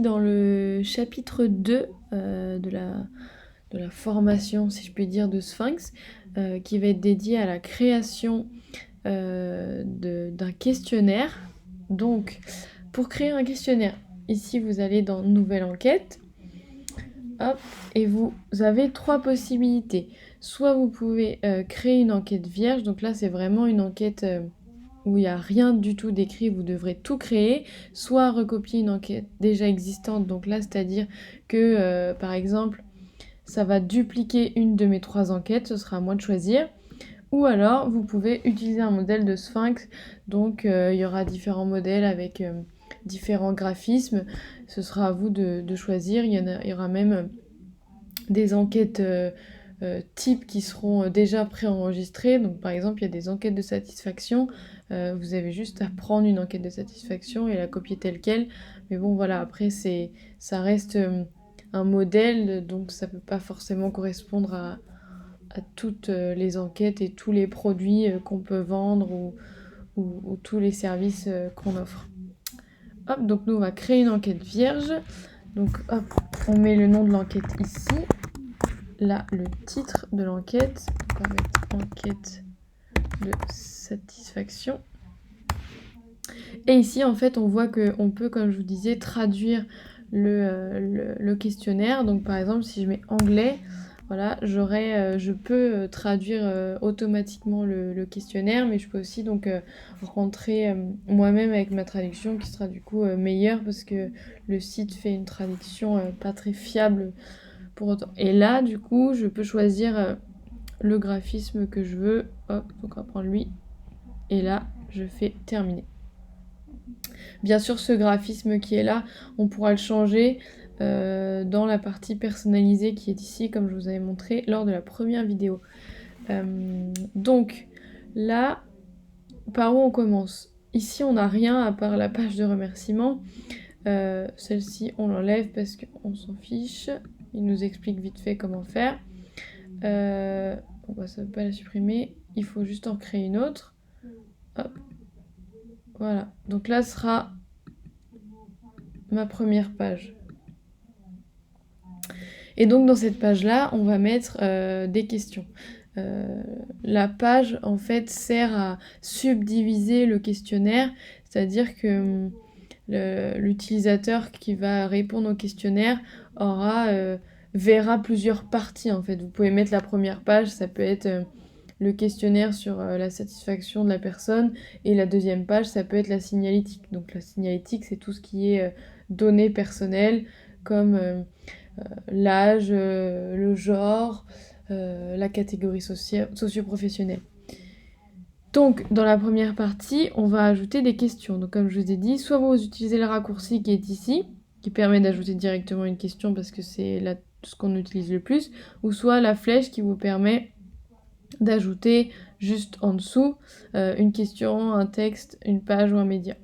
Dans le chapitre 2 de la formation, si je puis dire, de Sphinx, qui va être dédié à la création d'un questionnaire. Donc, pour créer un questionnaire, ici vous allez dans Nouvelle enquête, hop, et vous avez 3 possibilités. Soit vous pouvez créer une enquête vierge, donc là c'est vraiment une enquête où il n'y a rien du tout d'écrit, vous devrez tout créer, soit recopier une enquête déjà existante, donc là c'est-à-dire que par exemple ça va dupliquer une de mes 3 enquêtes, ce sera à moi de choisir, ou alors vous pouvez utiliser un modèle de Sphinx, donc il y aura différents modèles avec différents graphismes, ce sera à vous de choisir, il y aura même des enquêtes types qui seront déjà préenregistrées. Donc par exemple, il y a des enquêtes de satisfaction. Vous avez juste à prendre une enquête de satisfaction et la copier telle quelle. Mais bon, voilà, après, ça reste un modèle, donc ça peut pas forcément correspondre à toutes les enquêtes et tous les produits qu'on peut vendre ou tous les services qu'on offre. Hop, donc nous, on va créer une enquête vierge. Donc hop, on met le nom de l'enquête ici. Là, le titre de l'enquête, on va mettre enquête de satisfaction. Et ici, en fait, on voit qu'on peut, comme je vous disais, traduire le questionnaire. Donc, par exemple, si je mets anglais, voilà, je peux traduire automatiquement le questionnaire, mais je peux aussi donc rentrer moi-même avec ma traduction qui sera du coup meilleure parce que le site fait une traduction pas très fiable pour autant. Et là, du coup, je peux choisir le graphisme que je veux. Hop, donc on va prendre lui. Et là, je fais terminer. Bien sûr, ce graphisme qui est là, on pourra le changer dans la partie personnalisée qui est ici, comme je vous avais montré lors de la première vidéo. Donc, là, par où on commence? Ici, on n'a rien à part la page de remerciements. Celle-ci, on l'enlève parce qu'on s'en fiche. Il nous explique vite fait comment faire. Bon, bah, ça ne veut pas la supprimer. Il faut juste en créer une autre. Hop. Voilà. Donc là, ce sera ma première page. Et donc, dans cette page-là, on va mettre des questions. La page, en fait, sert à subdiviser le questionnaire. C'est-à-dire que l'utilisateur qui va répondre au questionnaire verra plusieurs parties, en fait. Vous pouvez mettre la première page, ça peut être le questionnaire sur la satisfaction de la personne, et la deuxième page, ça peut être la signalétique. Donc la signalétique, c'est tout ce qui est données personnelles, comme l'âge, le genre, la catégorie socio-professionnelle. Donc, dans la première partie, on va ajouter des questions. Donc, comme je vous ai dit, soit vous utilisez le raccourci qui est ici, qui permet d'ajouter directement une question parce que c'est là ce qu'on utilise le plus, ou soit la flèche qui vous permet d'ajouter juste en dessous une question, un texte, une page ou un média.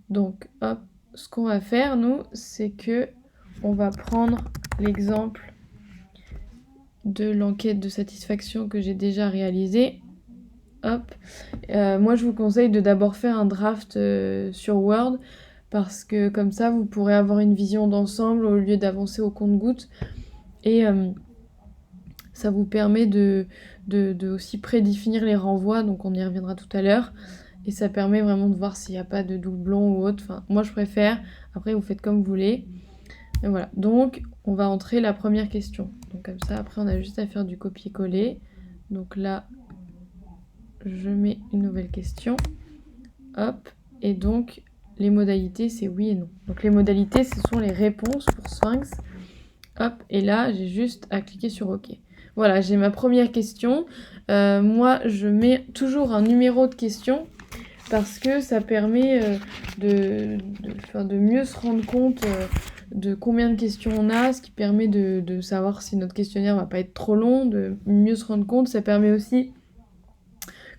Donc, hop, ce qu'on va faire, nous, c'est que on va prendre l'exemple de l'enquête de satisfaction que j'ai déjà réalisée. Hop. Moi, je vous conseille de d'abord faire un draft sur Word parce que comme ça, vous pourrez avoir une vision d'ensemble au lieu d'avancer au compte-gouttes. Et ça vous permet de aussi prédéfinir les renvois, donc on y reviendra tout à l'heure. Et ça permet vraiment de voir s'il n'y a pas de doublons ou autre. Enfin, moi, je préfère. Après, vous faites comme vous voulez. Et voilà. Donc, on va entrer la première question. Donc comme ça, après, on a juste à faire du copier-coller. Donc là, je mets une nouvelle question. Hop. Et donc, les modalités, c'est oui et non. Donc les modalités, ce sont les réponses pour Sphinx. Hop. Et là, j'ai juste à cliquer sur OK. Voilà, j'ai ma première question. Moi, je mets toujours un numéro de question parce que ça permet de mieux se rendre compte de combien de questions on a, ce qui permet de savoir si notre questionnaire va pas être trop long, de mieux se rendre compte. Ça permet aussi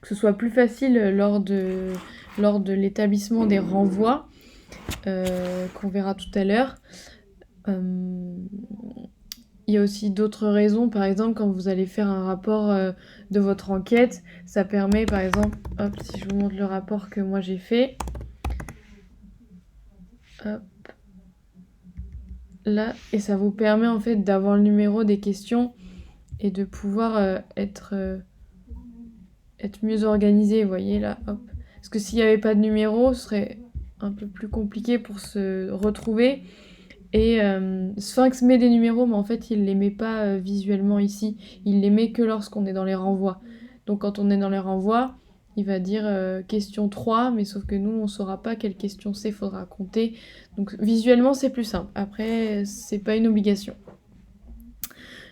que ce soit plus facile lors de l'établissement des renvois, qu'on verra tout à l'heure. Il y a aussi d'autres raisons, par exemple quand vous allez faire un rapport de votre enquête, ça permet par exemple, hop, si je vous montre le rapport que moi j'ai fait, hop, là, et ça vous permet en fait d'avoir le numéro des questions et de pouvoir être mieux organisé, vous voyez là, hop. Parce que s'il n'y avait pas de numéro, ce serait un peu plus compliqué pour se retrouver. Et Sphinx met des numéros, mais en fait, il les met pas visuellement ici. Il les met que lorsqu'on est dans les renvois. Donc quand on est dans les renvois, il va dire question 3, mais sauf que nous, on saura pas quelle question c'est, faudra compter. Donc visuellement, c'est plus simple. Après, c'est pas une obligation.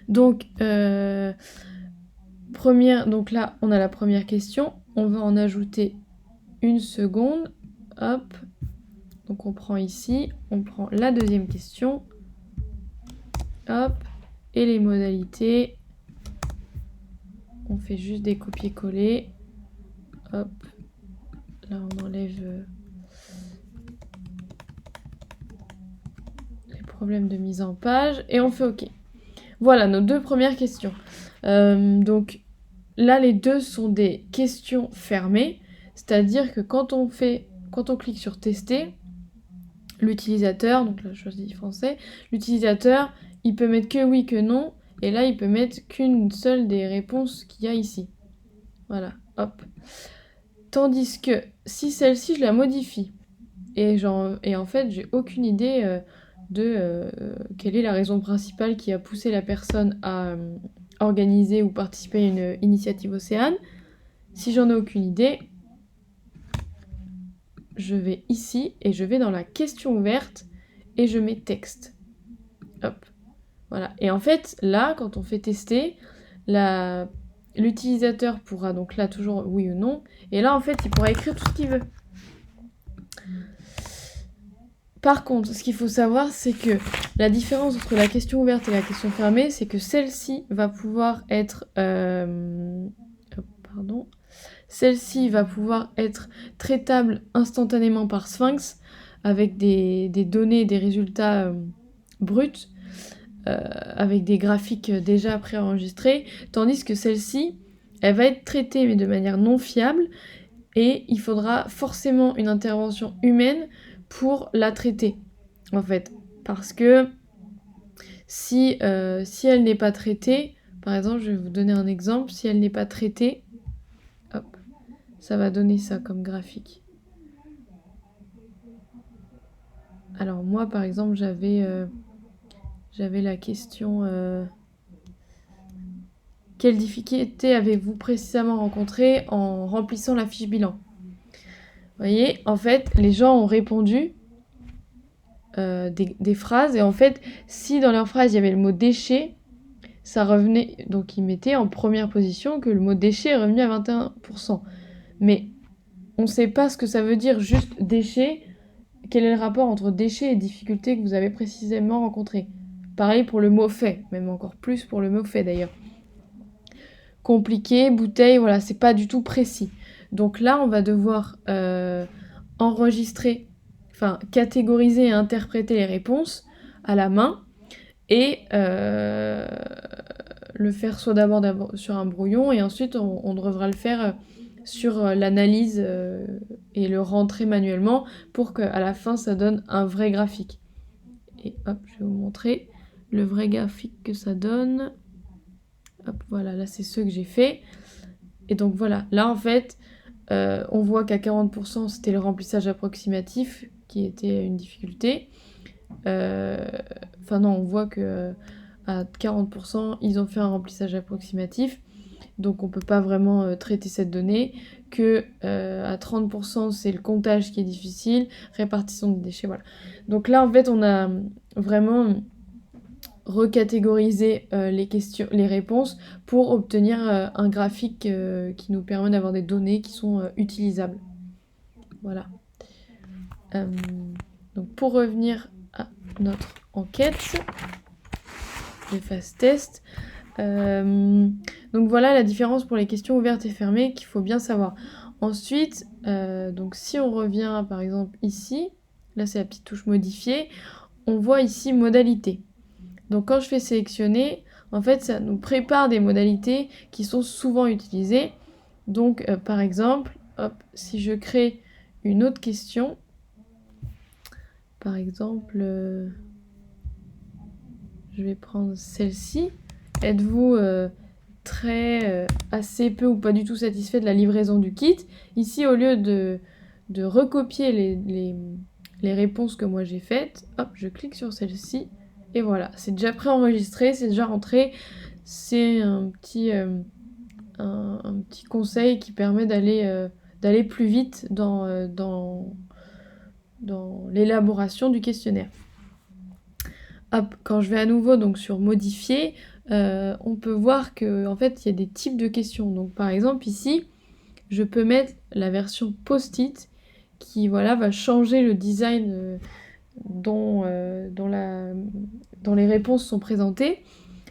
Donc, donc là, on a la première question. On va en ajouter une seconde. Hop. Donc on prend ici, on prend la deuxième question. Hop. Et les modalités. On fait juste des copier-coller. Hop. Là, on enlève les problèmes de mise en page. Et on fait OK. Voilà nos deux premières questions. Donc là, les deux sont des questions fermées. C'est-à-dire que quand on clique sur tester, l'utilisateur, donc là je choisis français, l'utilisateur, il peut mettre que oui, que non, et là il peut mettre qu'une seule des réponses qu'il y a ici. Voilà, hop. Tandis que si celle-ci je la modifie, et en fait j'ai aucune idée de quelle est la raison principale qui a poussé la personne à organiser ou participer à une initiative Océane, si j'en ai aucune idée, je vais ici et je vais dans la question ouverte et je mets texte. Hop. Voilà. Et en fait, là, quand on fait tester, l'utilisateur pourra donc là toujours oui ou non. Et là, en fait, il pourra écrire tout ce qu'il veut. Par contre, ce qu'il faut savoir, c'est que la différence entre la question ouverte et la question fermée, c'est que celle-ci va pouvoir être... Celle-ci va pouvoir être traitable instantanément par Sphinx avec des données, des résultats bruts, avec des graphiques déjà préenregistrés, tandis que celle-ci, elle va être traitée mais de manière non fiable et il faudra forcément une intervention humaine pour la traiter, en fait. Parce que si elle n'est pas traitée, par exemple, je vais vous donner un exemple, si elle n'est pas traitée, hop, ça va donner ça comme graphique. Alors moi, par exemple, j'avais la question quelle difficulté avez-vous précisément rencontré en remplissant la fiche bilan? Vous voyez, en fait, les gens ont répondu des phrases, et en fait, si dans leur phrase il y avait le mot déchet, ça revenait, donc ils mettaient en première position que le mot déchet est revenu à 21%. Mais on ne sait pas ce que ça veut dire, juste déchet. Quel est le rapport entre déchet et difficulté que vous avez précisément rencontré? Pareil pour le mot fait, même encore plus pour le mot fait d'ailleurs. Compliqué, bouteille, voilà, c'est pas du tout précis. Donc là, on va devoir catégoriser et interpréter les réponses à la main et le faire soit d'abord sur un brouillon et ensuite on devra le faire sur l'analyse et le rentrer manuellement pour qu'à la fin ça donne un vrai graphique. Et hop, je vais vous montrer le vrai graphique que ça donne. Hop, voilà, là c'est ceux que j'ai fait. Et donc voilà, là en fait, on voit qu'à 40% c'était le remplissage approximatif qui était une difficulté. On voit que à 40%, ils ont fait un remplissage approximatif. Donc on peut pas vraiment traiter cette donnée. Que à 30%, c'est le comptage qui est difficile, répartition des déchets, voilà. Donc là, en fait, on a vraiment recatégorisé les réponses pour obtenir un graphique qui nous permet d'avoir des données qui sont utilisables. Voilà. Donc pour revenir à notre enquête de phase test, donc voilà la différence pour les questions ouvertes et fermées qu'il faut bien savoir. Ensuite, donc si on revient par exemple ici, là c'est la petite touche modifier, on voit ici modalité. Donc quand je fais sélectionner, en fait ça nous prépare des modalités qui sont souvent utilisées. Donc par exemple, hop, si je crée une autre question, par exemple, je vais prendre celle-ci. Êtes-vous assez peu ou pas du tout satisfait de la livraison du kit? Ici, au lieu de recopier les réponses que moi j'ai faites, hop, je clique sur celle-ci. Et voilà, c'est déjà préenregistré, c'est déjà rentré. C'est un petit conseil qui permet d'aller plus vite dans l'élaboration du questionnaire. Hop, quand je vais à nouveau donc sur modifier, on peut voir que en fait il y a des types de questions. Donc par exemple ici, je peux mettre la version post-it qui voilà va changer le design dont les réponses sont présentées,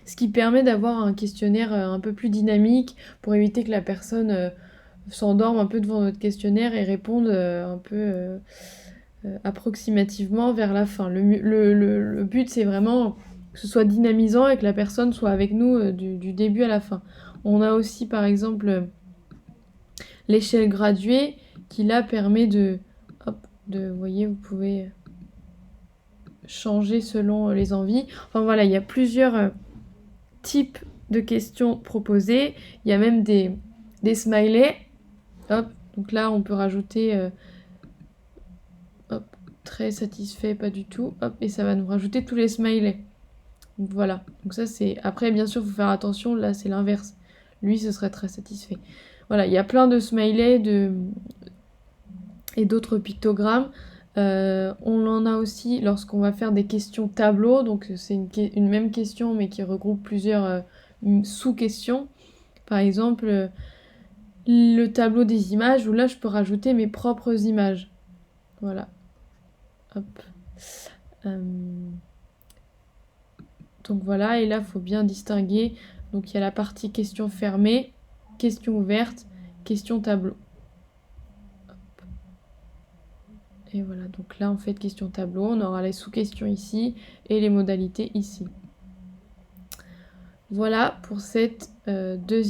ce qui permet d'avoir un questionnaire un peu plus dynamique pour éviter que la personne s'endorme un peu devant notre questionnaire et réponde un peu approximativement vers la fin. Le but, c'est vraiment que ce soit dynamisant et que la personne soit avec nous du début à la fin. On a aussi, par exemple, l'échelle graduée qui, là, permet vous voyez, vous pouvez changer selon les envies. Enfin, voilà, il y a plusieurs types de questions proposées. Il y a même des smileys. Hop, donc là, on peut rajouter... hop, très satisfait, pas du tout. Hop, et ça va nous rajouter tous les smileys. Donc voilà. Donc ça, c'est... Après, bien sûr, il faut faire attention. Là, c'est l'inverse. Lui, ce serait très satisfait. Voilà, il y a plein de smileys et d'autres pictogrammes. On en a aussi lorsqu'on va faire des questions tableau. Donc c'est une même question, mais qui regroupe plusieurs sous-questions. Par exemple, le tableau des images, où là, je peux rajouter mes propres images. Voilà. Hop. Donc voilà, et là, il faut bien distinguer. Donc il y a la partie question fermée, question ouverte, question tableau. Hop. Et voilà, donc là, on fait question tableau. On aura les sous-questions ici et les modalités ici. Voilà pour cette deuxième.